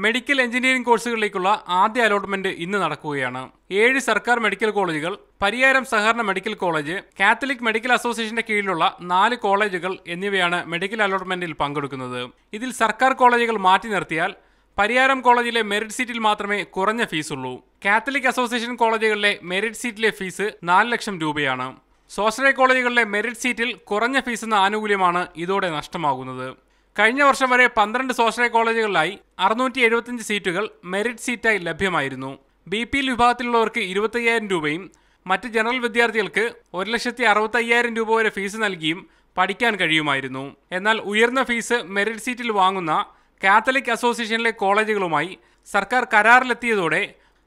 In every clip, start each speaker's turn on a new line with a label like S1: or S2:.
S1: Medical engineering കോഴ്സുകളിലേക്കുള്ള ആദ്യ allotment ഇന്ന് നടക്കുകയാണ്. 7 സർക്കാർ മെഡിക്കൽ കോളേജുകൾ, പരിയാരം സഹകരണ മെഡിക്കൽ കോളേജ്, കാത്തലിക് മെഡിക്കൽ അസോസിയേഷന്റെ കീഴിലുള്ള 4 കോളേജുകൾ എന്നിവയാണ് മെഡിക്കൽ അലോട്ട്മെന്റിൽ പങ്കെടുക്കുന്നത്. ഇതിൽ സർക്കാർ കോളേജുകൾ മാറ്റി നിർത്തിയാൽ പരിയാരം കോളേജിലെ മെറിറ്റ് സീറ്റിൽ മാത്രമേ കുറഞ്ഞ ഫീസുള്ളൂ. കാത്തലിക് അസോസിയേഷൻ കോളേജുകളിലെ മെറിറ്റ് സീറ്റിലെ ഫീസ് 4 ലക്ഷം രൂപയാണ്. സ്വാശ്രയ കോളേജുകളിലെ മെറിറ്റ് സീറ്റിൽ കുറഞ്ഞ ഫീസ് എന്ന ആനുകൂല്യമാണ് ഇതോടെ നഷ്ടമാകുന്നത്. കഴിഞ്ഞ വർഷം വരെ 12 സ്വാശ്രയ കോളേജുകളിലായി 675 സീറ്റുകൾ മെറിറ്റ് സീറ്റായി ലഭ്യമായിരുന്നു. BPL വിഭാഗത്തിലുള്ളവർക്ക് 25,000 രൂപയും മറ്റ് ജനറൽ വിദ്യാർത്ഥികൾക്ക് 1,65,000 രൂപ വരെ ഫീസ് നൽകിയും പഠിക്കാൻ കഴിയുമായിരുന്നു. എന്നാൽ ഉയർന്ന ഫീസ് മെറിറ്റ് സീറ്റിൽ വാങ്ങുന്ന കാത്തലിക് അസോസിയേഷനിലെ കോളേജുകളുമായി സർക്കാർ കരാറിലെത്തിയതോടെ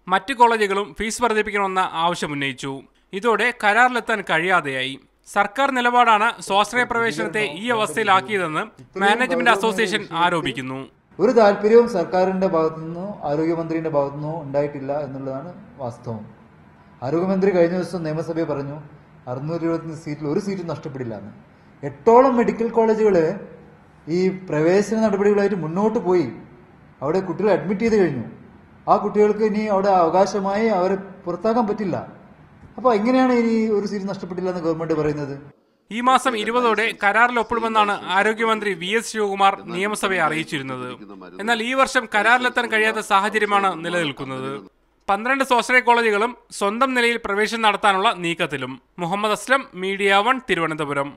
S1: മറ്റ് കോളേജുകളും ഫീസ് വർദ്ധിപ്പിക്കണമെന്ന ആവശ്യമുന്നയിച്ചു. ഇതോടെ കരാറിലെത്താൻ കഴിയാതെയായി. സർക്കാർ നിലപാടാണ് സ്വാശ്രയ പ്രവേശനത്തെ ഈ അവസ്ഥയിലാക്കിയതെന്ന് മാനേജ്മെന്റ് അസോസിയേഷൻ ആരോപിക്കുന്നു.
S2: ഒരു താല്പര്യവും സർക്കാരിന്റെ ഭാഗത്തുനിന്നോ ആരോഗ്യമന്ത്രിയുടെ ഭാഗത്തുനിന്നോ ഉണ്ടായിട്ടില്ല എന്നുള്ളതാണ് വാസ്തവം. ആരോഗ്യമന്ത്രി കഴിഞ്ഞ ദിവസം നിയമസഭയിൽ പറഞ്ഞു 625 സീറ്റിൽ ഒരു സീറ്റും നഷ്ടപ്പെടില്ല എന്ന്. 8ഓളം മെഡിക്കൽ കോളേജുകള് ഈ പ്രവേശന നടപടികളായിട്ട് മുന്നോട്ട് പോയി അവിടെ കുട്ടികളെ അഡ്മിറ്റ് ചെയ്ത് കഴിഞ്ഞു. ആ കുട്ടികൾക്ക് ഇനി അവിടെ അവകാശമായി അവരെ പുറത്താക്കാൻ പറ്റില്ല. അപ്പൊ എങ്ങനെയാണ് ഇനി ഒരു സീറ്റ് നഷ്ടപ്പെട്ടില്ല എന്ന് ഗവൺമെന്റ് പറയുന്നത്?
S1: ഈ മാസം 20ഓടെ കരാറിൽ ഒപ്പിടുമെന്നാണ് ആരോഗ്യമന്ത്രി VS ശിവകുമാർ നിയമസഭയെ അറിയിച്ചിരുന്നത്. എന്നാൽ ഈ വർഷം കരാറിലെത്താൻ കഴിയാത്ത സാഹചര്യമാണ് നിലനിൽക്കുന്നത്. 12 സ്വാശ്രയ കോളേജുകളും സ്വന്തം നിലയിൽ പ്രവേശനം നടത്താനുള്ള നീക്കത്തിലും. മുഹമ്മദ് അസ്ലം, മീഡിയ 1, തിരുവനന്തപുരം.